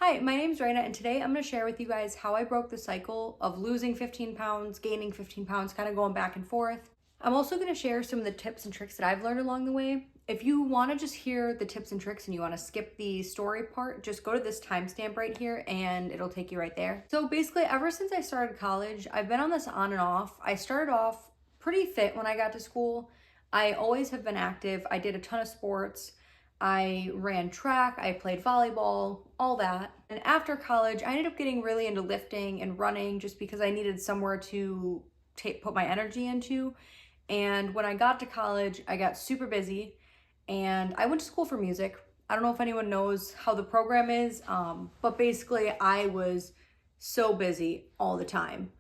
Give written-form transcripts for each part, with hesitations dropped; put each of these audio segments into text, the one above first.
Hi, my name's Raina, and today I'm going to share with you guys how I broke the cycle of losing 15 pounds, gaining 15 pounds, kind of going back and forth. I'm also going to share some of the tips and tricks that I've learned along the way. If you want to just hear the tips and tricks and you want to skip the story part, just go to this timestamp right here and it'll take you right there. So basically, ever since I started college, I've been on this on and off. I started off pretty fit when I got to school. I always have been active. I did a ton of sports. I ran track, I played volleyball, all that. And after college, I ended up getting really into lifting and running just because I needed somewhere to put my energy into. And when I got to college, I got super busy and I went to school for music. I don't know if anyone knows how the program is, but basically I was so busy all the time.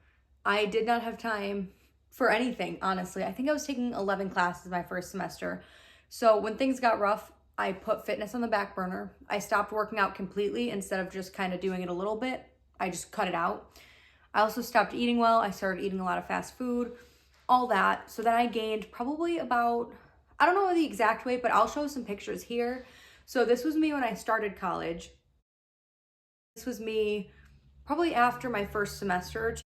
I did not have time for anything, honestly. I think I was taking 11 classes my first semester. So when things got rough, I put fitness on the back burner. I stopped working out completely. Instead of just kind of doing it a little bit, I just cut it out. I also stopped eating well. I started eating a lot of fast food, all that. So then I gained probably about, I don't know the exact weight, but I'll show some pictures here. So this was me when I started college. This was me probably after my first semester.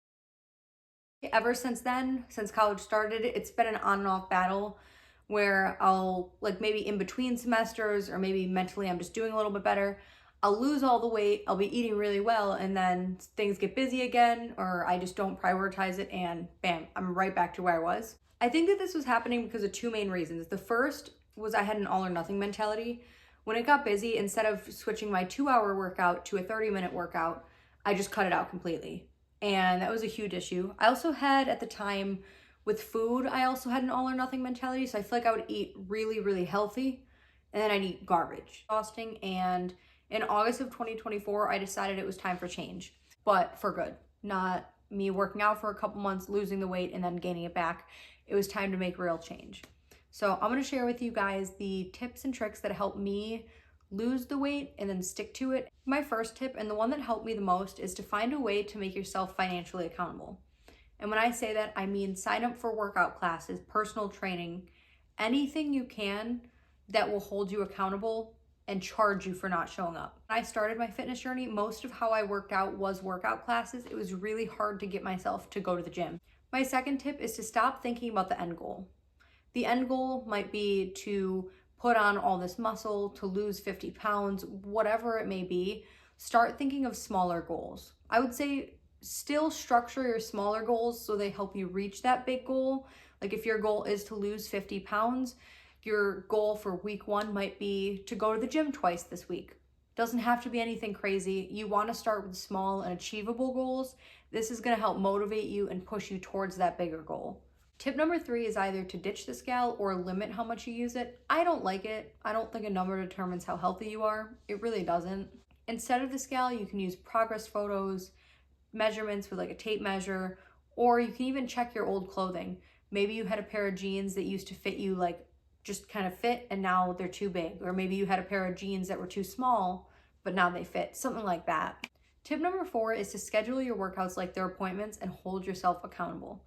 Ever since then, since college started, it's been an on and off battle where I'll, like, maybe in between semesters or maybe mentally I'm just doing a little bit better, I'll lose all the weight, I'll be eating really well, and then things get busy again, or I just don't prioritize it, and bam, I'm right back to where I was. I think that this was happening because of two main reasons. The first was I had an all or nothing mentality. When it got busy, instead of switching my 2-hour workout to a 30-minute workout, I just cut it out completely. And that was a huge issue. I also had, at the time, with food, I also had an all or nothing mentality. So I feel like I would eat really, really healthy and then I'd eat garbage. Exhausting. And in August of 2024, I decided it was time for change, but for good. Not me working out for a couple months, losing the weight, and then gaining it back. It was time to make real change. So I'm going to share with you guys the tips and tricks that help me lose the weight and then stick to it. My first tip, and the one that helped me the most, is to find a way to make yourself financially accountable. And when I say that, I mean sign up for workout classes, personal training, anything you can that will hold you accountable and charge you for not showing up. When I started my fitness journey, most of how I worked out was workout classes. It was really hard to get myself to go to the gym. My second tip is to stop thinking about the end goal. The end goal might be to put on all this muscle, to lose 50 pounds, whatever it may be. Start thinking of smaller goals. I would say still structure your smaller goals so they help you reach that big goal. Like if your goal is to lose 50 pounds, your goal for week 1 might be to go to the gym twice this week. Doesn't have to be anything crazy. You want to start with small and achievable goals. This is going to help motivate you and push you towards that bigger goal. Tip number 3 is either to ditch the scale or limit how much you use it. I don't like it. I don't think a number determines how healthy you are. It really doesn't. Instead of the scale, you can use progress photos, measurements with like a tape measure, or you can even check your old clothing. Maybe you had a pair of jeans that used to fit you, like just kind of fit, and now they're too big. Or maybe you had a pair of jeans that were too small, but now they fit, something like that. Tip number 4 is to schedule your workouts like they're appointments and hold yourself accountable.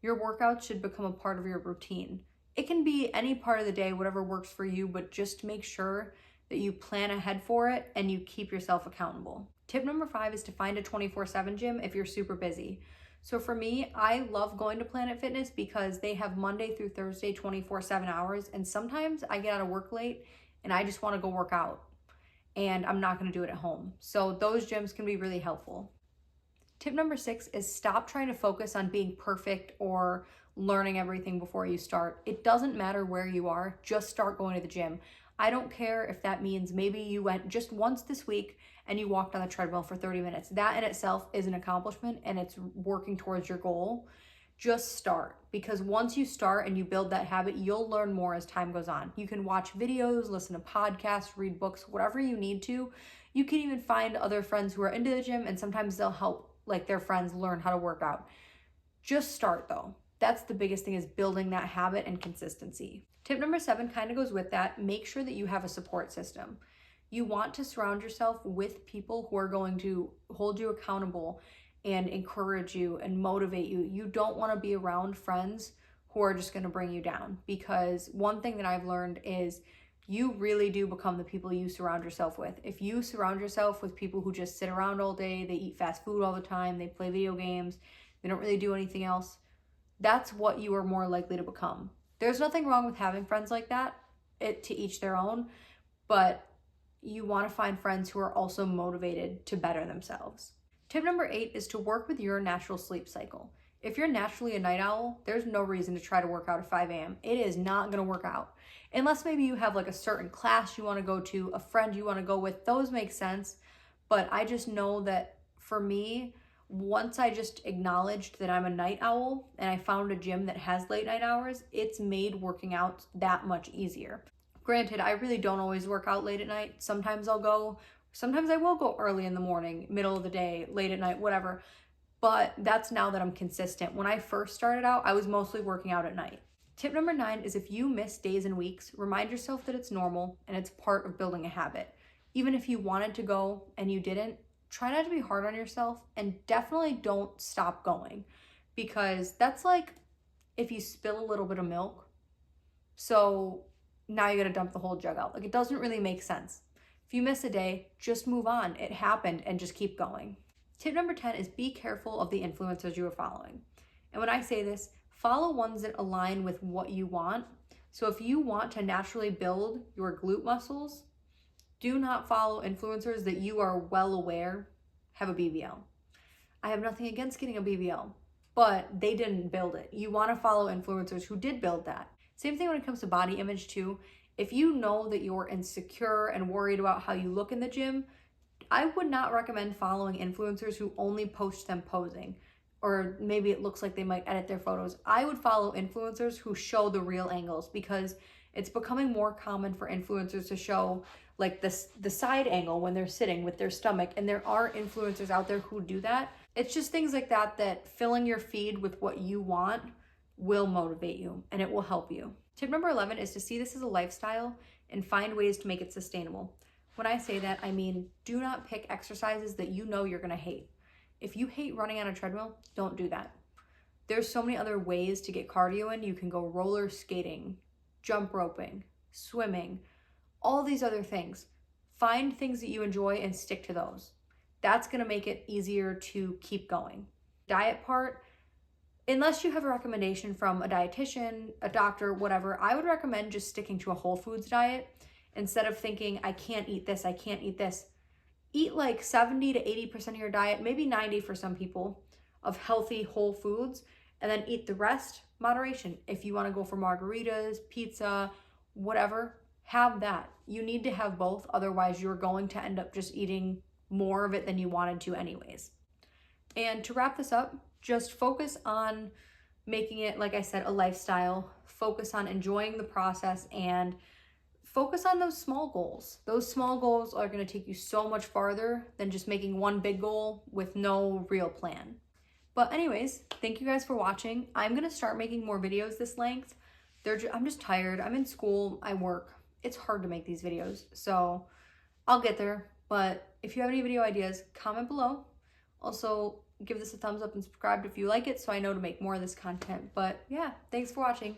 Your workouts should become a part of your routine. It can be any part of the day, whatever works for you, but just make sure that you plan ahead for it and you keep yourself accountable. Tip number 5 is to find a 24/7 gym if you're super busy. So for me, I love going to Planet Fitness because they have Monday through Thursday 24/7 hours, and sometimes I get out of work late and I just want to go work out and I'm not going to do it at home. So those gyms can be really helpful. Tip number 6 is stop trying to focus on being perfect or learning everything before you start. It doesn't matter where you are, just start going to the gym. I don't care if that means maybe you went just once this week and you walked on the treadmill for 30 minutes. That in itself is an accomplishment and it's working towards your goal. Just start, because once you start and you build that habit, you'll learn more as time goes on. You can watch videos, listen to podcasts, read books, whatever you need to. You can even find other friends who are into the gym and sometimes they'll help like their friends learn how to work out. Just start though. That's the biggest thing, is building that habit and consistency. Tip number 7 kind of goes with that. Make sure that you have a support system. You want to surround yourself with people who are going to hold you accountable and encourage you and motivate you. You don't want to be around friends who are just going to bring you down, because one thing that I've learned is you really do become the people you surround yourself with. If you surround yourself with people who just sit around all day, they eat fast food all the time, they play video games, they don't really do anything else, that's what you are more likely to become. There's nothing wrong with having friends like that, to each their own, but you want to find friends who are also motivated to better themselves. Tip number 8 is to work with your natural sleep cycle. If you're naturally a night owl, there's no reason to try to work out at 5 a.m. It is not going to work out. Unless maybe you have like a certain class you want to go to, a friend you want to go with, those make sense. But I just know that for me, once I just acknowledged that I'm a night owl and I found a gym that has late night hours, it's made working out that much easier. Granted, I really don't always work out late at night. Sometimes I will go early in the morning, middle of the day, late at night, whatever. But that's now that I'm consistent. When I first started out, I was mostly working out at night. Tip number 9 is if you miss days and weeks, remind yourself that it's normal and it's part of building a habit. Even if you wanted to go and you didn't, try not to be hard on yourself and definitely don't stop going, because that's like if you spill a little bit of milk, so now you gotta dump the whole jug out. Like, it doesn't really make sense. If you miss a day, just move on. It happened, and just keep going. Tip number 10 is be careful of the influencers you are following. And when I say this, follow ones that align with what you want. So if you want to naturally build your glute muscles, do not follow influencers that you are well aware have a BBL. I have nothing against getting a BBL, but they didn't build it. You want to follow influencers who did build that. Same thing when it comes to body image too. If you know that you're insecure and worried about how you look in the gym, I would not recommend following influencers who only post them posing, or maybe it looks like they might edit their photos. I would follow influencers who show the real angles, because it's becoming more common for influencers to show like the side angle when they're sitting with their stomach, and there are influencers out there who do that. It's just things like that that filling your feed with what you want will motivate you and it will help you. Tip number 11 is to see this as a lifestyle and find ways to make it sustainable. When I say that, I mean, do not pick exercises that you know you're gonna hate. If you hate running on a treadmill, don't do that. There's so many other ways to get cardio in. You can go roller skating, jump roping, swimming, all these other things. Find things that you enjoy and stick to those. That's gonna make it easier to keep going. Diet part, unless you have a recommendation from a dietitian, a doctor, whatever, I would recommend just sticking to a whole foods diet. Instead of thinking, I can't eat this, I can't eat this. Eat like 70 to 80% of your diet, maybe 90 for some people, of healthy whole foods, and then eat the rest, moderation. If you wanna go for margaritas, pizza, whatever, have that. You need to have both, otherwise you're going to end up just eating more of it than you wanted to anyways. And to wrap this up, just focus on making it, like I said, a lifestyle. Focus on enjoying the process and focus on those small goals. Those small goals are going to take you so much farther than just making one big goal with no real plan. But anyways, thank you guys for watching. I'm going to start making more videos this length. I'm just tired. I'm in school. I work. It's hard to make these videos. So I'll get there. But if you have any video ideas, comment below. Also, give this a thumbs up and subscribe if you like it so I know to make more of this content. But yeah, thanks for watching.